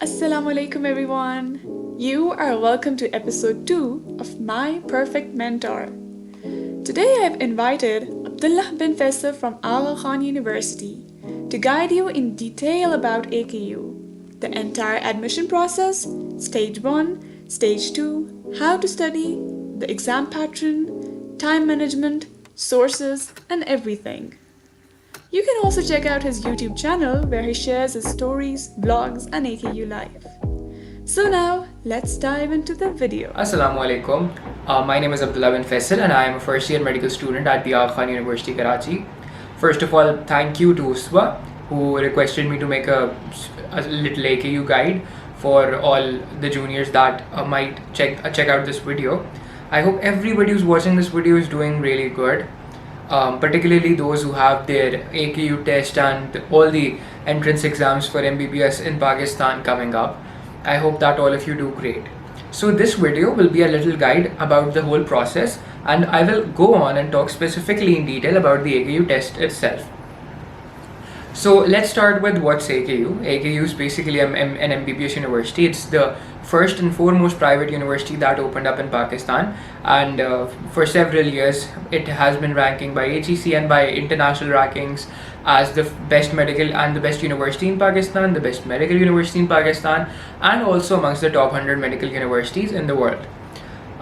Assalamu alaikum everyone. You are welcome to episode 2 of My Perfect Mentor. Today I have invited Abdullah bin Faisal from Aga Khan University to guide you in detail about AKU, the entire admission process, stage 1, stage 2, how to study, the exam pattern, time management, sources, and everything. You can also check out his YouTube channel where he shares his stories, blogs, and AKU life. So now, let's dive into the video. Assalamu alaikum. My name is Abdullah bin Faisal and I am a first year medical student at the Aga Khan University, Karachi. First of all, thank you to Uswa who requested me to make a little AKU guide for all the juniors that might check out this video. I hope everybody who's watching this video is doing really good. Particularly those who have their AKU test and all the entrance exams for MBBS in Pakistan coming up. I hope that all of you do great. So this video will be a little guide about the whole process, and I will go on and talk specifically in detail about the AKU test itself. So let's start with what's AKU. AKU is basically an MBBS university. It's the first and foremost private university that opened up in Pakistan, and for several years it has been ranking by HEC and by international rankings as the best medical and the best university in Pakistan, the best medical university in Pakistan, and also amongst the top 100 medical universities in the world.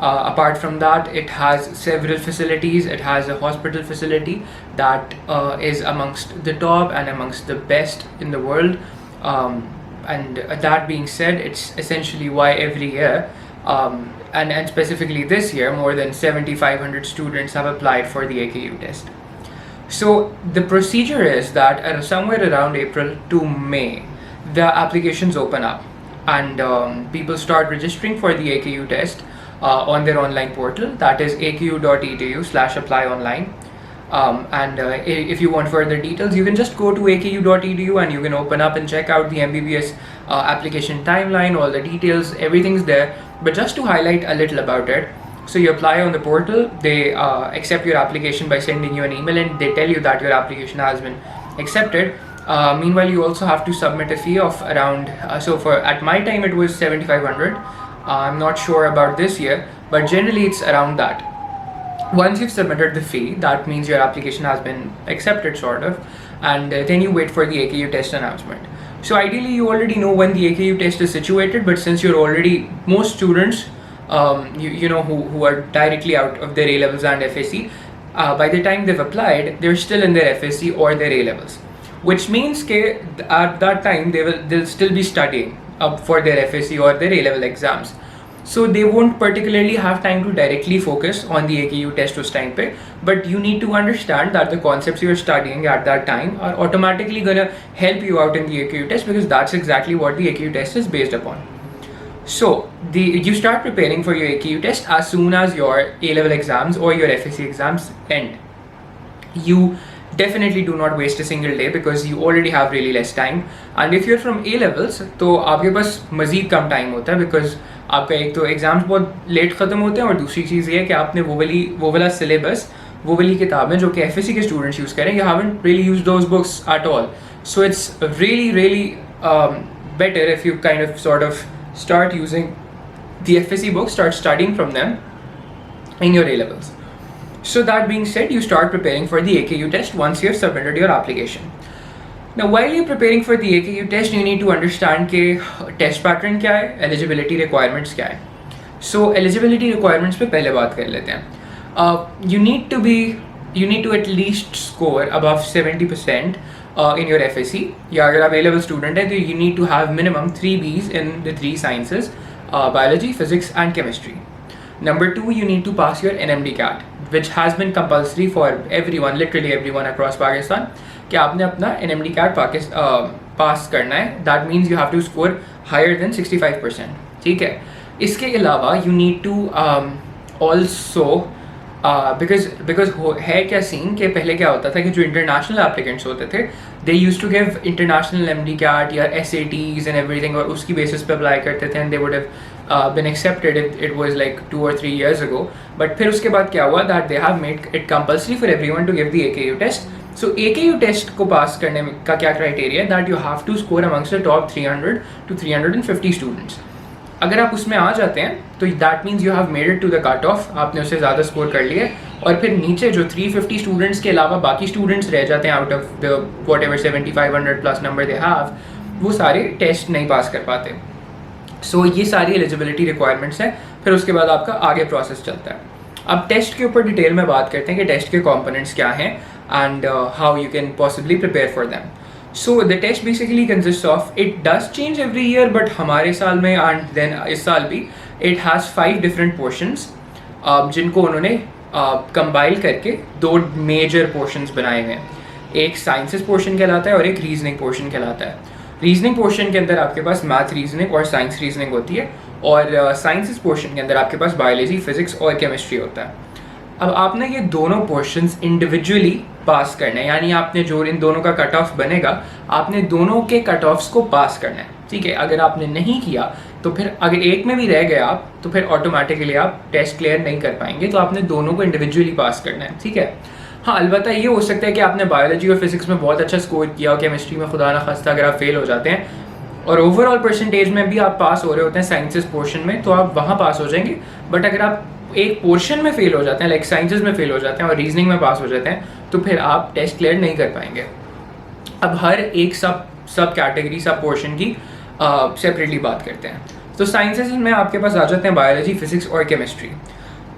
Apart from that, it has several facilities. It has a hospital facility that is amongst the top and amongst the best in the world. And that being said, it's essentially why every year, and specifically this year, more than 7,500 students have applied for the AKU test. So the procedure is that somewhere around April to May, the applications open up and people start registering for the AKU test on their online portal, that is aku.edu/applyonline. If you want further details, you can just go to aku.edu and you can open up and check out the MBBS application timeline, all the details, everything's there. But just to highlight a little about it, so you apply on the portal, they accept your application by sending you an email and they tell you that your application has been accepted. Meanwhile, you also have to submit a fee of around, at my time it was 7,500. I'm not sure about this year, but generally it's around that. Once you've submitted the fee, that means your application has been accepted sort of, and then you wait for the AKU test announcement. So ideally you already know when the AKU test is situated, but since you're already, most students who are directly out of their A-levels and FSC, by the time they've applied, they're still in their FSC or their A-levels, which means at that time they'll still be studying up for their FSC or their A-level exams. So they won't particularly have time to directly focus on the AKU test us time pe, but you need to understand that the concepts you're studying at that time are automatically gonna help you out in the AKU test, because that's exactly what the AKU test is based upon. So you start preparing for your AKU test as soon as your A-level exams or your FSC exams end. You definitely do not waste a single day because you already have really less time. And if you're from A-levels, तो आपके पास मज़ीद कम time होता है, because आपका एक तो exams बहुत late ख़त्म होते हैं और दूसरी चीज़ ये है कि आपने वो वाला सिलेबस, वो वाली किताबें जो कि FSC के स्टूडेंट्स यूज़ करें, you haven't really used those books at all. So it's really better if you kind of sort of start using the FSC books, start studying from them in your A-levels. So that being said, you start preparing for the AKU test once you have submitted your application. Now while you're preparing for the AKU test, you need to understand कि test pattern क्या है, eligibility requirements क्या है. So eligibility requirements पे पहले बात कर लेते हैं. You need to at least score above 70% in your FSC. या अगर आप A-level student हैं तो you need to have minimum 3 Bs in the 3 sciences, biology, physics and chemistry. Number 2, you need to pass your MDCAT, which has been compulsory for everyone, literally everyone across Pakistan, कि आपने अपना MDCAT पास करना है. That means you have to score higher than 65%. ठीक है. इसके अलावा you need to also because है क्या सीन कि पहले क्या होता था कि जो international applicants होते थे, they used to give international MDCAT या SATs and everything, और उसकी basis पे apply करते थे, and they would have been accepted if it was like 2 or 3 years ago. But फिर उसके बाद क्या हुआ that they have made it compulsory for everyone to give the AKU test, so AKU test को pass करने का क्या criteria है, that you have to score amongst the top 300 to 350 students. अगर आप उसमें आ जाते हैं तो that means you have made it to the cut off, आपने उससे ज़्यादा स्कोर कर लिया. और फिर नीचे जो 350 स्टूडेंट्स के अलावा बाकी स्टूडेंट्स रह जाते हैं out of the what ever 7500 plus number they have, वो सारे टेस्ट नहीं पास कर पाते. सो ये सारी एलिजिबिलिटी रिक्वायरमेंट्स हैं. फिर उसके बाद आपका आगे प्रोसेस चलता है. अब टेस्ट के ऊपर डिटेल में बात करते हैं कि टेस्ट के कंपोनेंट्स क्या हैं and how you can possibly prepare for them. So the test basically consists of, it does change every year, but हमारे साल में and then इस साल भी it has 5 different portions जिनको उन्होंने कंबाइल करके 2 मेजर पोर्शंस बनाए हुए हैं. एक साइंसेस पोर्शन कहलाता है और एक रीजनिंग पोर्शन कहलाता है. रीजनिंग पोर्शन के अंदर आपके पास मैथ रीजनिंग और साइंस रीजनिंग होती है, और साइंसेस पोर्शन के अंदर आपके पास बायोलॉजी, फिजिक्स और केमिस्ट्री होता है. अब आपने ये दोनों पोर्शंस इंडिविजुअली पास करना है, यानी आपने जो इन दोनों का कट ऑफ बनेगा, आपने दोनों के कट ऑफ्स को पास करना है. ठीक है, अगर आपने नहीं किया तो फिर अगर एक में भी रह गए आप तो फिर ऑटोमेटिकली आप टेस्ट क्लियर नहीं कर पाएंगे. तो आपने दोनों को इंडिविजुअली पास करना है. ठीक है. हाँ, अलबत्ता ये हो सकता है कि आपने बायोलॉजी और फिजिक्स में बहुत अच्छा स्कोर किया और केमिस्ट्री में खुदा ना खास्ता अगर आप फेल हो जाते हैं और ओवरऑल परसेंटेज में भी आप पास हो रहे होते हैं साइंसेस पोर्शन में, तो आप वहाँ पास हो जाएंगे. बट अगर आप एक पोर्शन में फेल हो जाते हैं, लाइक साइंसेस में फेल हो जाते हैं और रीजनिंग में पास हो जाते हैं, तो फिर आप टेस्ट क्लियर नहीं कर पाएंगे. अब हर एक सब कैटेगरी, सब पोर्शन की सेपरेटली बात करते हैं. तो साइंसेस में आपके पास आ जाते हैं बायोलॉजी, फिजिक्स और केमिस्ट्री.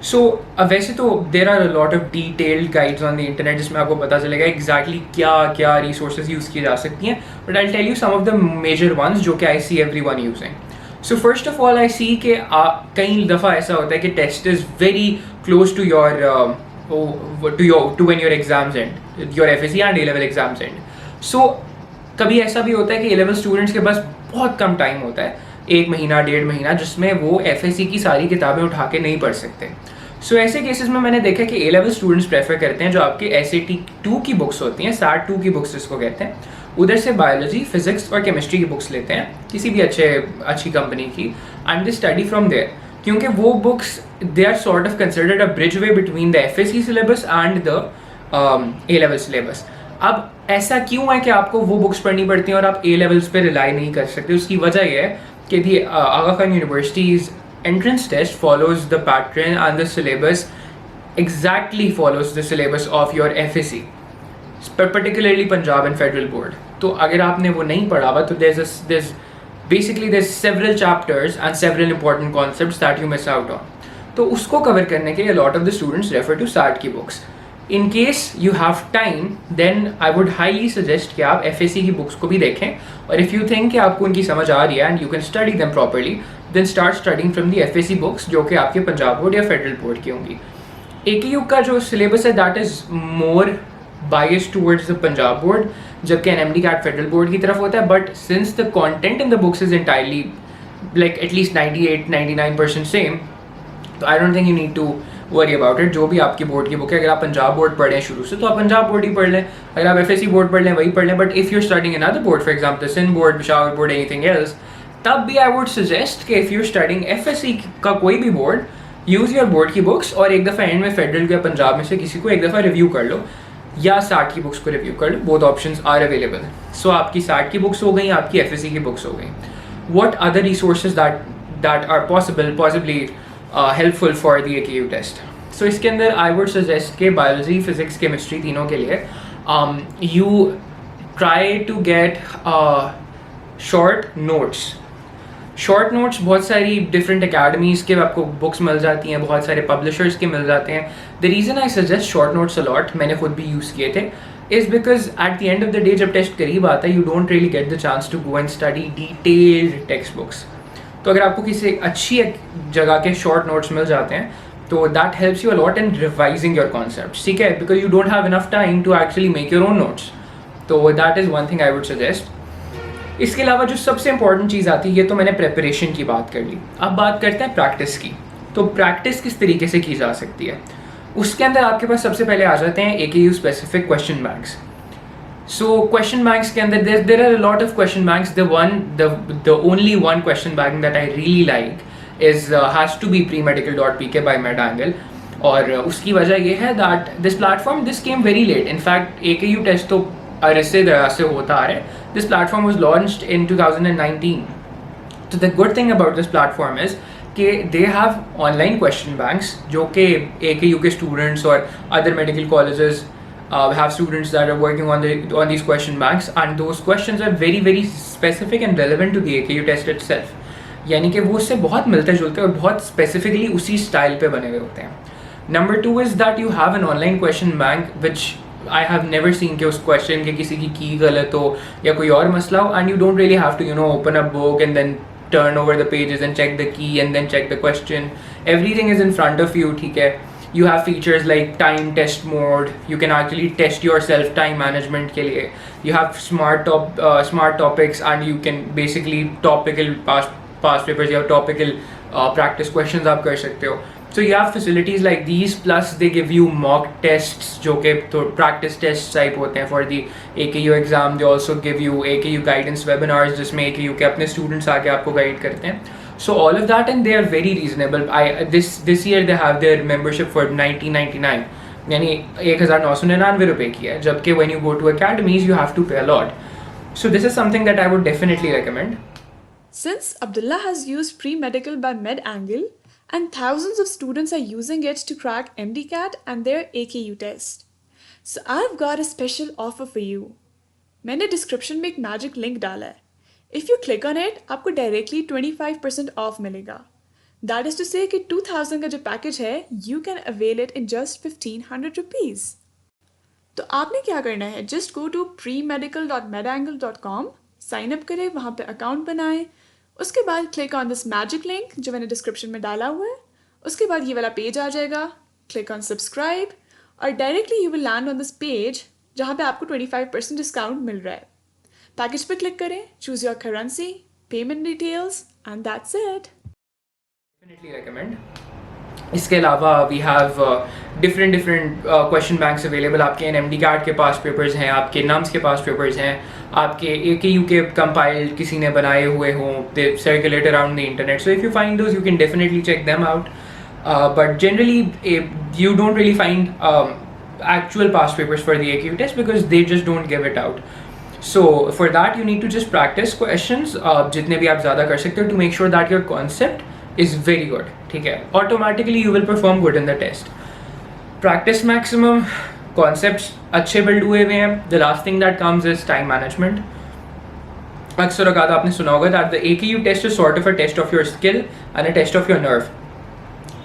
सो वैसे तो there are a lot of detailed guides on the internet जिसमें आपको पता चलेगा एग्जैक्टली क्या क्या रिसोर्सेज यूज़ किए जा सकती हैं, but I tell you some of the major ones जो कि I see everyone using. So first of all I see कि कई दफ़ा ऐसा होता है कि test is very close to your to when your exams and your FSC and A-level exams and. सो कभी ऐसा भी होता है कि A-level स्टूडेंट्स के पास बहुत कम टाइम होता है, 1 महीना 1.5 महीना, जिसमें वो FSC की सारी किताबें उठा के नहीं पढ़ सकते. सो ऐसे केसेस में मैंने देखा कि A-level स्टूडेंट्स प्रेफर करते हैं जो आपके SAT 2 की बुक्स होती हैं, SAT 2 की बुक्स जिसको कहते हैं, उधर से बायोलॉजी, फिजिक्स और केमिस्ट्री की बुक्स लेते हैं किसी भी अच्छी कंपनी की, and they study from there. क्योंकि वो books they are sort of considered a bridge way between the FSC syllabus and the A-level syllabus. अब ऐसा क्यों है कि आपको वो बुक्स पढ़नी पड़ती हैं और आप A-levels पे रिलाई नहीं कर सकते? उसकी वजह यह है कि the Aga Khan universities entrance test follows the pattern and the syllabus exactly follows the syllabus of your FSC, particularly Punjab and Federal Board. तो अगर आपने वो नहीं पढ़ा हुआ तो there's basically there's several chapters and several important concepts that you miss out on. तो उसको कवर करने के लिए a lot of the students refer to SAT की books. In case you have time, then I would highly suggest कि आप FSC की books को भी देखें, और if you think कि आपको उनकी समझ आ रही है and you can study them properly, then start studying from the FSC books जो कि आपके पंजाब बोर्ड या फेडरल बोर्ड की होंगी. AKU का जो सिलेबस है that is more biased towards the Punjab board, जबकि MDCAT फेडरल बोर्ड की तरफ होता है. But since the content in the books is entirely like at least 98-99% same, तो I don't think you need to worry about it. जो भी आपकी board की बुक है, अगर आप पंजाब बोर्ड पढ़ें शुरू से तो आप पंजाब बोर्ड ही पढ़ लें, अगर आप FSC बोर्ड पढ़ लें वही पढ़ लें. But if you studying in other board, for example Sindh board, Peshawar board, anything else, तब भी आई वुड सजेस्ट कि इफ़ यू स्टडिंग FSC का कोई भी बोर्ड, यूज़ योर बोर्ड की बुक्स और एक दफ़ा एंड में फेडरल या पंजाब में से किसी को एक दफ़ा रिव्यू कर लो, या SAT की बुक्स को रिव्यू कर लो. Both options are available. So आपकी SAT की बुक्स हो गई, आपकी FSC की बुक्स हो गई. What other resources that are possibly helpful for the AKU test? So इसके अंदर आई वुड सजेस्ट कि बायोलॉजी, फिजिक्स, केमिस्ट्री तीनों के लिए you try to get short notes. Short notes बहुत सारी डिफरेंट अकेडमीज़ के आपको बुक्स मिल जाती हैं, बहुत सारे पब्लिशर्स के मिल जाते हैं. The reason I suggest short notes a lot, मैंने खुद भी यूज़ किए थे, is because at the end of the day जब टेस्ट करीब आता है, you don't really get the chance to go and study detailed textbooks. तो अगर आपको किसी अच्छी जगह के शॉर्ट नोट्स मिल जाते हैं तो that helps you a lot in revising your concepts. ठीक है, because you don't have enough time to actually make your own notes. तो that is one thing I would suggest. इसके अलावा जो सबसे इंपॉर्टेंट चीज़ आती है, ये तो मैंने प्रेपरेशन की बात कर ली, अब बात करते हैं प्रैक्टिस की. तो प्रैक्टिस किस तरीके से की जा सकती है, उसके अंदर आपके पास सबसे पहले आ जाते हैं AKU specific question banks. So question banks के अंदर there are a lot of question banks. The only one question bank that I really like is has to be premedical.pk by MedAngle. और उसकी वजह ये है that this platform this came very late. In fact AKU test तो अरसे दराज से होता आ रहा है. This platform was launched in 2019. तो the good thing about this platform is कि they have online question banks जो कि AKU के स्टूडेंट्स और other medical colleges have students that are working on these question banks, and those questions are very specific and relevant to the AKU test itself. यानी कि वो उससे बहुत मिलते जुलते और बहुत स्पेसिफिकली उसी स्टाइल पे बने हुए होते हैं. Number 2 is that you have an online question bank which I have never seen कि उस क्वेश्चन के किसी की गलत हो या कोई और मसला हो, and you don't really have to open a book and then turn over the pages and check the key and then check the question. Everything is in front of you, ठीक है. You have features like time test mode. You can actually test yourself time management के लिए. You have smart topics, and you can basically topical past papers या topical practice questions आप कर सकते हो. So you have facilities like these, plus they give you mock tests जो कि तो practice tests type होते हैं for the AKU exam. They also give you AKU guidance webinars जिसमें AKU के अपने students आके आपको guide करते हैं. So all of that, and they are very reasonable. This year they have their membership for 1999, यानी 1999 रुपए की है, जबकि when you go to academies you have to pay a lot. So this is something that I would definitely recommend. Since Abdullah has used Premedical by MedAngle, and thousands of students are using it to crack MDCAT and their AKU test, so I've got a special offer for you. मैंने description में एक magic link डाला है. If you click on it, आपको directly 25% off मिलेगा. That is to say कि 2000 का जो पैकेज है, you can avail it in just 1500 rupees. तो आपने क्या करना है? Just go to premedical.medangle.com, sign up करें, वहाँ पे अकाउंट बनाएं. उसके बाद click on this magic link जो मैंने डिस्क्रिप्शन में डाला हुआ है. उसके बाद ये वाला पेज आ जाएगा. क्लिक ऑन सब्सक्राइब और directly you will land on this page जहाँ पे आपको 25% डिस्काउंट मिल रहा है. पैकेज पे क्लिक करें, choose your currency, payment details, and that's it. Definitely recommend. इसके अलावा we have different question banks available. आपके MDCAT के पास पेपर्स हैं, आपके नम्स के पास पेपर्स हैं, आपके AKU के कंपाइल्ड किसी ने बनाए हुए हों, they circulate around the internet. So if you find those you can definitely check them out. But generally you don't really find actual past papers for the AKU test because they just don't give it out. So for that you need to just practice questions जितने भी आप ज़्यादा कर सकते हो to make sure that your concept is very good. ठीक है, automatically you will perform good in the test. Practice maximum, concepts अच्छे build हुए हुए हैं. The last thing that comes is time management. अक्सर औकात आपने सुना होगा that the AKU test is sort of a test of your skill and a test of your nerve.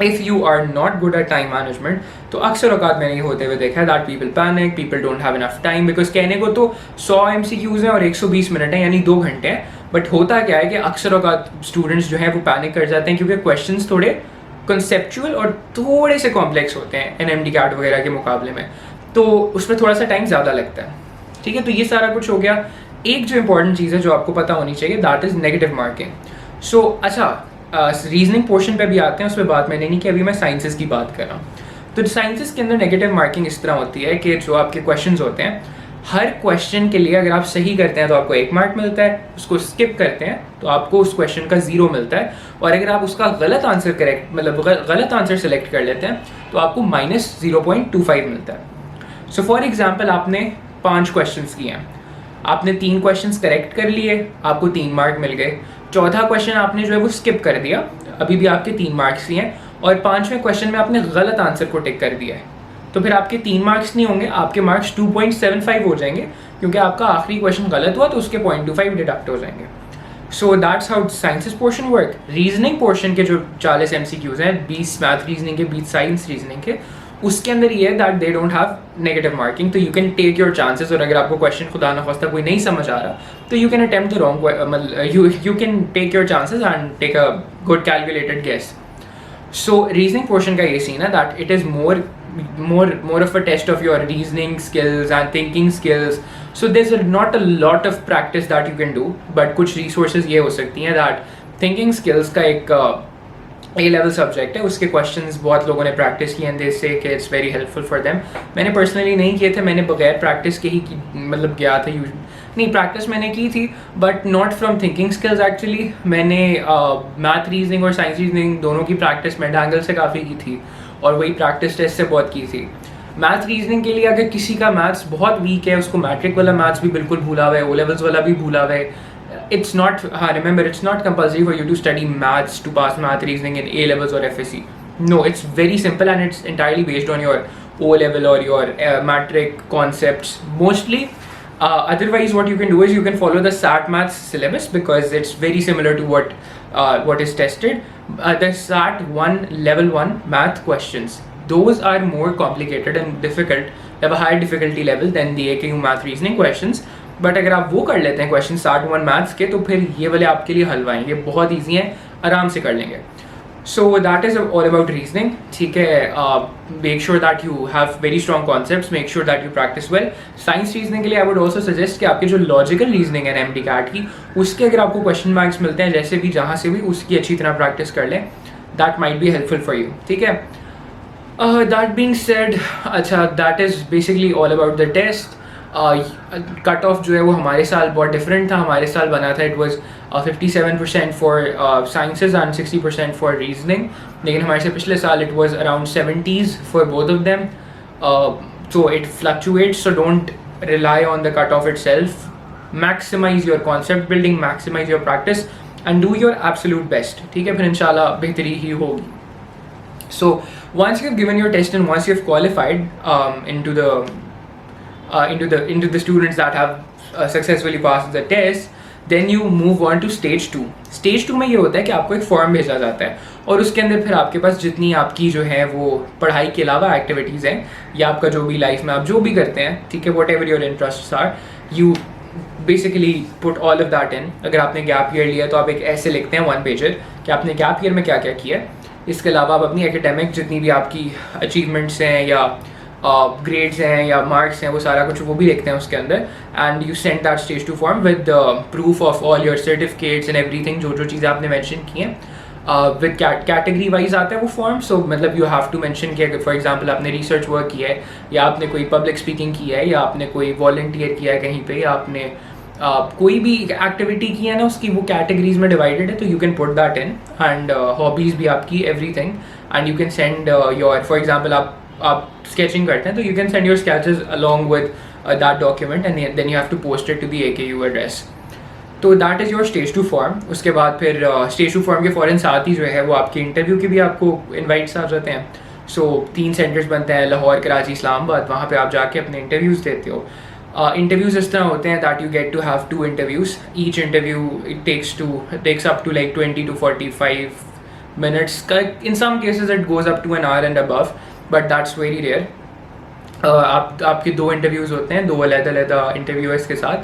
If you are not good at time management, तो अक्सर औकात मैंने ये होते हुए देखा है that people panic, people don't have enough time, because कहने को तो 100 MCQs हैं और 120 मिनट हैं, यानी 2 घंटे हैं. बट होता क्या है कि अक्सर औकात स्टूडेंट्स जो हैं वो पैनिक कर जाते हैं क्योंकि क्वेश्चंस थोड़े कंसेप्चुअल और थोड़े से कॉम्प्लेक्स होते हैं MDCAT वगैरह के मुकाबले में, तो उसमें थोड़ा सा टाइम ज़्यादा लगता है. ठीक है, तो ये सारा कुछ हो गया. एक जो इंपॉर्टेंट चीज़ है जो आपको पता होनी चाहिए, दैट इज़ नेगेटिव मार्किंग. सो अच्छा, रीजनिंग पोर्शन पे भी आते हैं, उस पर बात मैंने नहीं की, अभी मैं साइंसेस की बात कर रहा हूँ. तो साइंसेस के अंदर नेगेटिव मार्किंग इस तरह होती है कि जो आपके क्वेश्चंस होते हैं, हर क्वेश्चन के लिए अगर आप सही करते हैं तो आपको 1 मार्क मिलता है, उसको स्किप करते हैं तो आपको उस क्वेश्चन का 0 मिलता है, और अगर आप उसका गलत आंसर गलत आंसर सेलेक्ट कर लेते हैं तो आपको -0.25 मिलता है. सो फॉर एग्जाम्पल, आपने 5 क्वेश्चन किए हैं, आपने 3 क्वेश्चन करेक्ट कर लिए, आपको 3 मार्क मिल गए. चौथा क्वेश्चन आपने जो है वो स्किप कर दिया, अभी भी आपके 3 मार्क्स ही हैं, और 5वें क्वेश्चन में आपने गलत आंसर को टिक कर दिया है, तो फिर आपके 3 मार्क्स नहीं होंगे, आपके मार्क्स 2.75 हो जाएंगे, क्योंकि आपका आखिरी क्वेश्चन गलत हुआ तो उसके 0.25 डिडक्ट हो जाएंगे. So that's how sciences portion work. Reasoning portion के जो 40 MCQs हैं, 20 मैथ रीजनिंग के, 20 साइंस रीजनिंग के, उसके अंदर ये है that they don't have negative marking. तो you can take your chances, और अगर आपको क्वेश्चन खुदा न खास्ता कोई नहीं समझ आ रहा तो you can attempt the wrong, you can take your chances and take a good calculated guess. So reasoning portion का ये सीन है that it is more of a test of your reasoning skills and thinking skills. So there's not a lot of practice that you can do, but कुछ resources ये हो सकती हैं that thinking skills का एक A-level subject है, उसके questions बहुत लोगों ने प्रैक्टिस किए एंड दे से कि it's very helpful for them. मैंने पर्सनली नहीं किए थे, मैंने बगैर प्रैक्टिस के ही मतलब गया था. नहीं, प्रैक्टिस मैंने की थी but not from thinking skills. Actually मैंने मैथ रीजनिंग और साइंस रीजनिंग दोनों की प्रैक्टिस MedAngle से काफ़ी की थी, और वही प्रैक्टिस टेस्ट से बहुत की थी। मैथ रीजनिंग के लिए अगर किसी का मैथ्स बहुत वीक है, उसको मैट्रिक वाला मैथ्स भी बिल्कुल भूला हुआ है, ओ लेवल्स वाला भी भूला हुआ है, it's not remember, it's not compulsory for you to study maths to pass math reasoning in A levels or FSC. No, it's very simple and it's entirely based on your O level or your matric concepts mostly. Otherwise what you can do is you can follow the SAT maths syllabus because it's very similar to what is tested. The SAT 1 level 1 math questions, those are more complicated and difficult. They have a higher difficulty level than the AKU math reasoning questions. But अगर आप वो कर लेते हैं question 61 maths के, तो फिर ये वाले आपके लिए हलवा हैं, ये बहुत ईजी हैं, आराम से कर लेंगे. So that is all about reasoning. ठीक है, make sure that you have very strong concepts, make sure that you practice well. Science reasoning के लिए आई वुड ऑल्सो सजेस्ट कि आपकी जो लॉजिकल रीजनिंग है MDCAT की, उसके अगर आपको क्वेश्चन मार्क्स मिलते हैं जैसे भी जहाँ से भी, उसकी अच्छी तरह प्रैक्टिस कर लें. That might be helpful for you. ठीक है, दैट बीइंग सेड, अच्छा that is basically all about the test. Cut off जो है वो हमारे साल बहुत डिफरेंट था. हमारे साल बना था, it was 57% for sciences and 60% for reasoning. लेकिन हमारे से पिछले साल it was around 70s for both of them. So it fluctuates, so don't rely on the cutoff itself. Maximize your concept building, maximize your practice and do your absolute best. ठीक है, फिर इंशाल्लाह बेहतरी ही होगी. So once you've given your test and once you've qualified into the students that have successfully passed the test, then you move on to stage 2. Stage 2 में ये होता है कि आपको एक फॉर्म भेजा जाता है और उसके अंदर फिर आपके पास जितनी आपकी जो है वो पढ़ाई के अलावा एक्टिविटीज़ हैं या आपका जो भी लाइफ में आप जो भी करते हैं, ठीक है, whatever your interests are, you basically put all of that in. अगर आपने गैप ईयर लिया तो आप एक ऐसे लिखते हैं 1 पेजर कि आपने गैप ईयर में क्या क्या किया. इसके अलावा आप अपनी एकेडमिक जितनी भी आपकी अचीवमेंट्स हैं या ग्रेड्स हैं या मार्क्स हैं, वो सारा कुछ वो भी लिखते हैं उसके अंदर. And you send that stage 2 form with proof of all your certificates and everything, जो जो चीज़ें आपने मैंशन की हैं. विद कैटेगरी वाइज आता है वो फॉर्म. सो मतलब यू हैव टू मेंशन कि अगर फॉर एग्जांपल आपने रिसर्च वर्क किया है या आपने कोई पब्लिक स्पीकिंग किया है या आपने कोई वॉलंटियर किया है कहीं पे या आपने कोई भी एक्टिविटी की है ना, उसकी वो कैटेगरीज में डिवाइडेड है, तो you can put that in. And hobbies भी आपकी, everything. And you can send your, for example आप स्केचिंग करते हैं तो you can send your sketches along with that document and then you have to post it to the AKU address. तो that is your stage 2 form. उसके बाद फिर stage 2 form के फ़ौरन साथ ही जो है वो आपके इंटरव्यू के भी आपको इन्वाइट्स आ जाते हैं. सो 3 सेंटर्स बनते हैं, लाहौर, कराची, इस्लामाबाद. वहाँ पे आप जाके अपने इंटरव्यूज़ देते हो. इंटरव्यूज़ इस तरह होते हैं that you get to have 2 interviews. Each interview it takes up to like 20 to 45 minutes. In some cases it goes up to an hour and above, but that's very rare. आपके 2 interviews होते हैं, 2 अलग-अलग interviewers के साथ.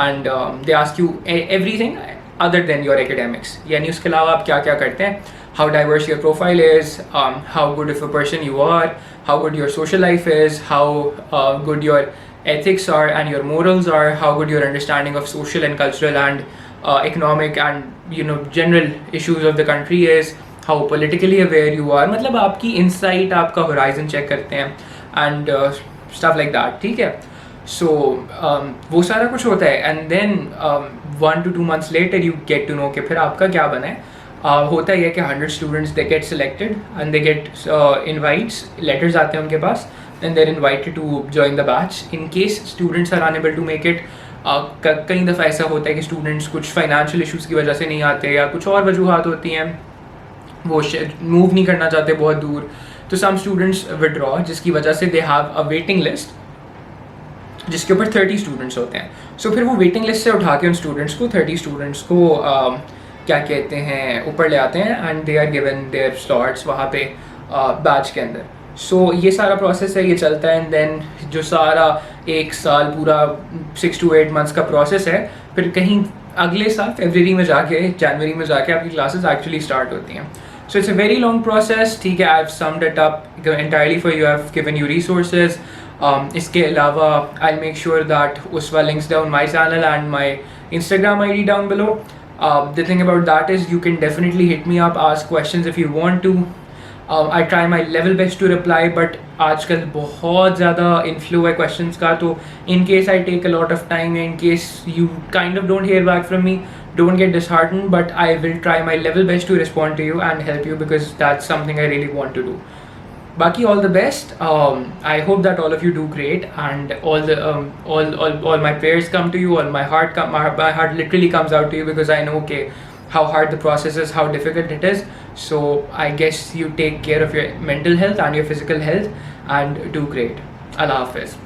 And they ask you everything other than your academics. यानी उसके अलावा आप क्या क्या करते हैं, how diverse your profile is, how good if a person you are, how good your social life is, how good your ethics are and your morals are, how good your understanding of social and cultural and economic and general issues of the country is, how politically aware you are. मतलब आपकी insight, आपका horizon check करते हैं and stuff like that. ठीक है, so वो सारा कुछ होता है. and then 1 to 2 months later you get to know कि फिर आपका क्या बना है. होता ही है कि 100 students they get selected and they get invites, letters आते हैं उनके पास and they're invited to join the batch. In case students are unable to make it, कई दफ़ा ऐसा होता है कि students कुछ financial issues की वजह से नहीं आते या कुछ और वजूहात होती हैं, वो मूव नहीं करना चाहते बहुत दूर, तो some students withdraw, जिसकी वजह से they have a waiting list जिसके ऊपर 30 स्टूडेंट्स होते हैं. सो फिर वो वेटिंग लिस्ट से उठा के उन स्टूडेंट्स को 30 स्टूडेंट्स को क्या कहते हैं ऊपर ले आते हैं and they are given their slots वहाँ पे बैच के अंदर. सो ये सारा प्रोसेस है, ये चलता है. एंड देन जो सारा 1 साल पूरा 6 to 8 months का प्रोसेस है, फिर कहीं अगले साल जनवरी में जाके आपकी क्लासेस एक्चुअली स्टार्ट होती हैं. So it's a very long process. ठीक है, I have summed it up entirely for you, I have given you resources. इसके अलावा आई मेक श्योर दैट उसवा links down my channel and my Instagram ID down below. The thing about that is you can definitely hit me up, ask questions if you want to. I try my level best to reply, but आजकल बहुत ज़्यादा inflow है questions का, तो in case I take a lot of time, in case you kind of don't hear back from me, don't get disheartened, but I will try my level best to respond to you and help you because that's something I really want to do. Baki, all the best. I hope that all of you do great, and all my prayers come to you. All my heart literally comes out to you, because I know, okay, how hard the process is, how difficult it is. So I guess you take care of your mental health and your physical health, and do great. Allah Hafiz.